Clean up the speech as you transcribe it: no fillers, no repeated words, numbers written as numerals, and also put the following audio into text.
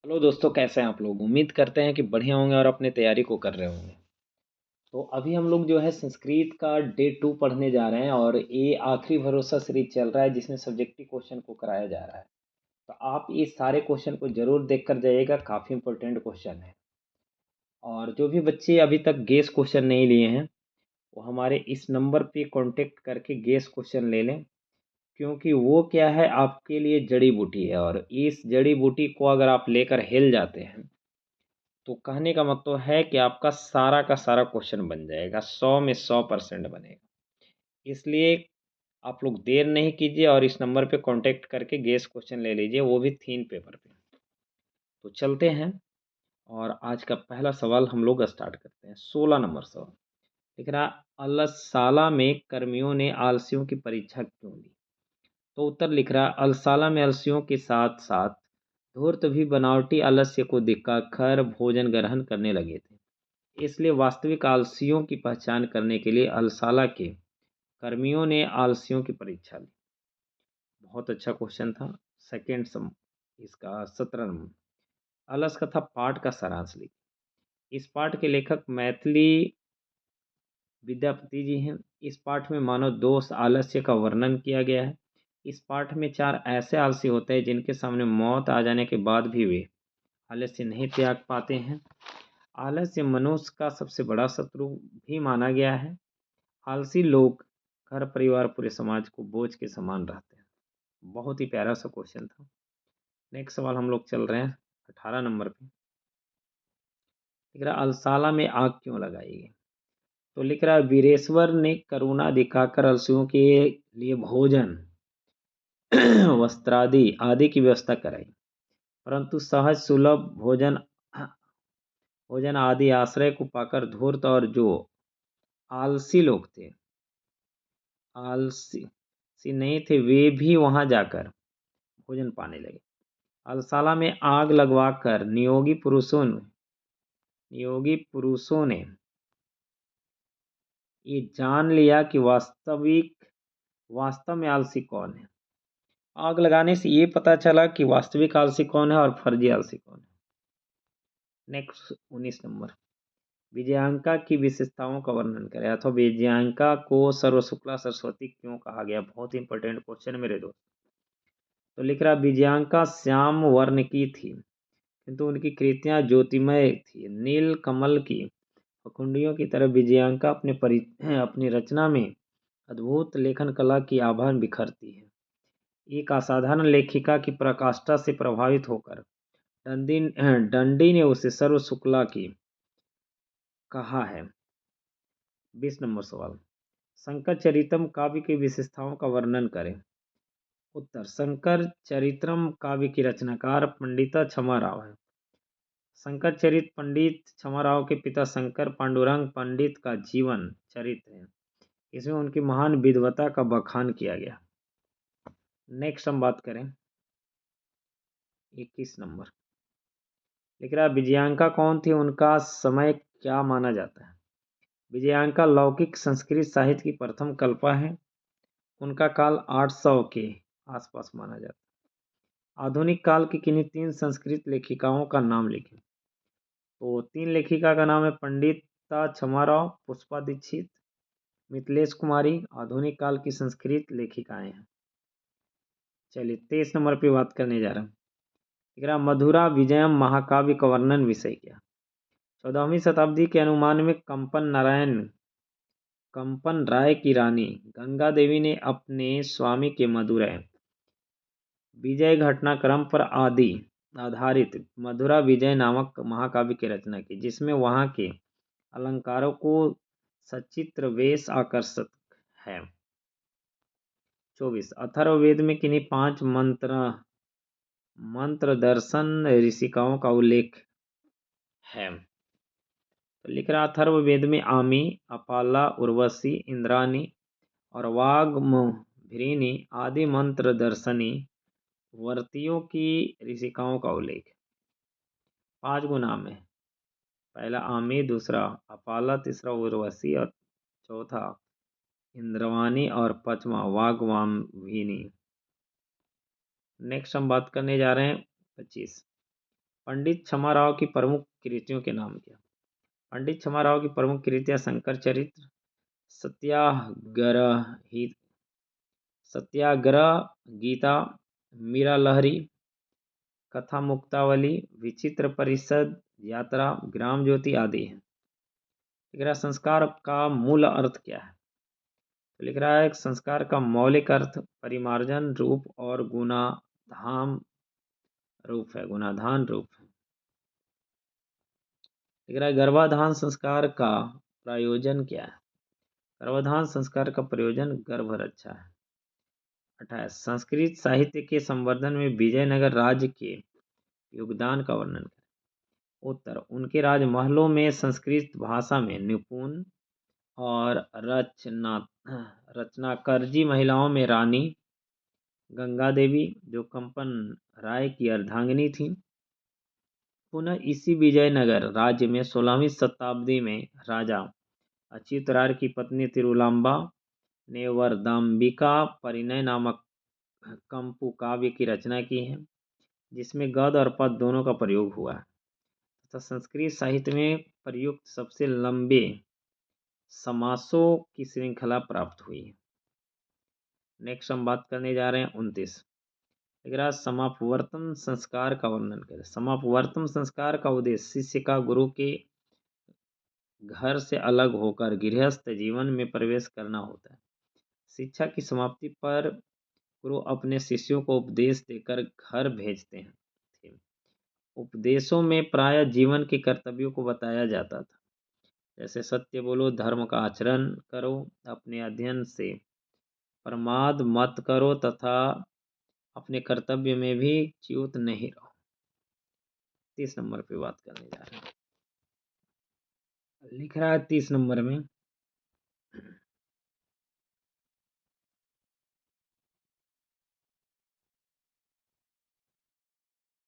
Hello दोस्तों, कैसे हैं आप लोग। उम्मीद करते हैं कि बढ़िया होंगे और अपनी तैयारी को कर रहे होंगे। तो अभी हम लोग जो है संस्कृत का डे 2 पढ़ने जा रहे हैं और ये आखिरी भरोसा सीरीज चल रहा है जिसमें सब्जेक्टिव क्वेश्चन को कराया जा रहा है। तो आप इस सारे क्वेश्चन को जरूर देख कर जाइएगा, काफ़ी इंपॉर्टेंट क्वेश्चन है। और जो भी बच्चे अभी तक गेस क्वेश्चन नहीं लिए हैं वो हमारे इस नंबर पे कांटेक्ट करके गेस क्वेश्चन ले लें, क्योंकि वो क्या है, आपके लिए जड़ी बूटी है। और इस जड़ी बूटी को अगर आप लेकर हिल जाते हैं तो कहने का मतलब है कि आपका सारा का सारा क्वेश्चन बन जाएगा, 100 में 100% बनेगा। इसलिए आप लोग देर नहीं कीजिए और इस नंबर पे कांटेक्ट करके गेस क्वेश्चन ले लीजिए, वो भी 3 पेपर पे। तो चलते हैं और आज का पहला सवाल हम लोग स्टार्ट करते हैं। 16 नंबर सवाल लिख रहा, अलसाला में कर्मियों ने आलसियों की परीक्षा क्यों ली। तो उत्तर लिख रहा, अलसाला में आलसियों के साथ साथ धूर्त भी बनावटी आलस्य को दिखाकर भोजन ग्रहण करने लगे थे। इसलिए वास्तविक आलसियों की पहचान करने के लिए अलसाला के कर्मियों ने आलसियों की परीक्षा ली। बहुत अच्छा क्वेश्चन था। सेकेंड सम इसका 17 नंबर, अलस कथा पाठ का सारांश लिखिए। इस पाठ के लेखक मैथिली विद्यापति जी हैं। इस पाठ में मानव दोष आलस्य का वर्णन किया गया है। इस पाठ में 4 ऐसे आलसी होते हैं जिनके सामने मौत आ जाने के बाद भी वे आलस्य नहीं त्याग पाते हैं। आलस्य मनुष्य का सबसे बड़ा शत्रु भी माना गया है। आलसी लोग घर परिवार पूरे समाज को बोझ के समान रहते हैं। बहुत ही प्यारा सा क्वेश्चन था। नेक्स्ट सवाल हम लोग चल रहे हैं 18 नंबर पे। लिख रहा, अलसाला में आग क्यों लगाई गई। तो लिख रहा, वीरेश्वर ने करुणा दिखाकर अलसियों के लिए भोजन वस्त्रादि आदि की व्यवस्था कराई, परंतु सहज सुलभ भोजन आदि आश्रय को पाकर धूर्त और जो आलसी लोग थे, आलसी नहीं थे, वे भी वहां जाकर भोजन पाने लगे। अलसाला में आग लगवाकर नियोगी पुरुषों ने ये जान लिया कि वास्तव में आलसी कौन है। आग लगाने से ये पता चला कि वास्तविक आलसी कौन है और फर्जी आलसी कौन है। नेक्स्ट 19 नंबर, विजयांका की विशेषताओं का वर्णन करें, अथवा विजयांका को सर्वशुक्ला सरस्वती क्यों कहा गया। बहुत इंपॉर्टेंट क्वेश्चन मेरे दोस्त। तो लिख रहा, विजयांका श्याम वर्ण की थी किंतु उनकी कृतियां ज्योतिमय थी। नील कमल की फकुंडियों की तरह विजयांका अपनी रचना में अद्भुत लेखन कला की आभा बिखरती है। एक असाधारण लेखिका की प्रकाष्ठा से प्रभावित होकर दंडी ने उसे सर्वशुक्ला की कहा है। 20 नंबर सवाल, शंकर चरितम काव्य की विशेषताओं का वर्णन करें। उत्तर, शंकर चरित्रम काव्य की रचनाकार पंडिता क्षमाराव है। शंकर चरित पंडित क्षमाराव के पिता शंकर पांडुरंग पंडित का जीवन चरित्र है। इसमें उनकी महान विद्वता का बखान किया गया। नेक्स्ट हम बात करें 21 नंबर, लिख रहा, विजयांका कौन थी, उनका समय क्या माना जाता है। विजयांका लौकिक संस्कृत साहित्य की प्रथम कल्पा है। उनका काल 800 के आसपास माना जाता है। आधुनिक काल की किन्हीं 3 संस्कृत लेखिकाओं का नाम लिखें। तो 3 लेखिका का नाम है पंडिता क्षमाराव, पुष्पा दीक्षित, मिथिलेश कुमारी। आधुनिक काल की संस्कृत लेखिकाएं हैं। चलिए 23 नंबर पे बात करने जा रहा हूँ। मधुरा विजयम महाकाव्य का वर्णन विषय क्या। 14वीं शताब्दी के अनुमान में कंपन राय की रानी गंगा देवी ने अपने स्वामी के मधुरै विजय घटनाक्रम पर आधारित मधुरा विजय नामक महाकाव्य की रचना की, जिसमें वहां के अलंकारों को सचित्र वेश आकर्षक है। 24, अथर्ववेद में किन्हीं 5 मंत्र दर्शन ऋषिकाओं का उल्लेख है। तो लिख रहा, अथर्ववेद में आमी, अपाला, उर्वशी, इंद्राणी और वाग्भृणी आदि मंत्र दर्शनी वर्तियों की ऋषिकाओं का उल्लेख। 5 गो नाम है। पहला आमी, दूसरा अपाला, तीसरा उर्वशी और चौथा इंद्रवाणी और पांचवा वाग्भृणी। नेक्स्ट हम बात करने जा रहे हैं 25, पंडित क्षमाराव की प्रमुख कृतियों के नाम क्या? पंडित क्षमाराव की प्रमुख कृतियां शंकर चरित्र, सत्याग्रह सत्याग्रह गीता, मीरा लहरी, कथा मुक्तावली, विचित्र परिषद यात्रा, ग्राम ज्योति आदि है। लिख रहा है संस्कार का मूल अर्थ क्या है? तो लिख रहा है संस्कार का मौलिक अर्थ परिमार्जन रूप और गुणाधान रूप है, गुणाधान रूप है। लिख रहा है गर्भाधान संस्कार का प्रयोजन क्या है? गर्भाधान संस्कार का प्रयोजन गर्भ रक्षा है। 28 संस्कृत साहित्य के संवर्धन में विजयनगर राज्य के योगदान का वर्णन करें। उत्तर उनके राजमहलों में संस्कृत भाषा में निपुण और रचनाकर्जी महिलाओं में रानी गंगा देवी जो कंपन राय की अर्धांगिनी थी। पुनः इसी विजयनगर राज्य में 16वीं शताब्दी में राजा अच्युतराय की पत्नी तिरुलांबा ने वरदाम्बिका परिणय नामक कंपु काव्य की रचना की है, जिसमें गद और पद दोनों का प्रयोग हुआ है तथा संस्कृत साहित्य में प्रयुक्त सबसे लंबे समासों की श्रृंखला प्राप्त हुई है। नेक्स्ट हम बात करने जा रहे हैं 29। समापवर्तन संस्कार का वर्णन करें। समापवर्तन संस्कार का उद्देश्य शिष्य का गुरु के घर से अलग होकर गृहस्थ जीवन में प्रवेश करना होता है। शिक्षा की समाप्ति पर गुरु अपने शिष्यों को उपदेश देकर घर भेजते हैं। उपदेशों में प्राय जीवन के कर्तव्यों को बताया जाता था, जैसे सत्य बोलो, धर्म का आचरण करो, अपने अध्ययन से प्रमाद मत करो तथा अपने कर्तव्य में भी च्युत नहीं रहो। 30 नंबर पे बात करने जा रहे हैं। लिख रहा है 30 नंबर में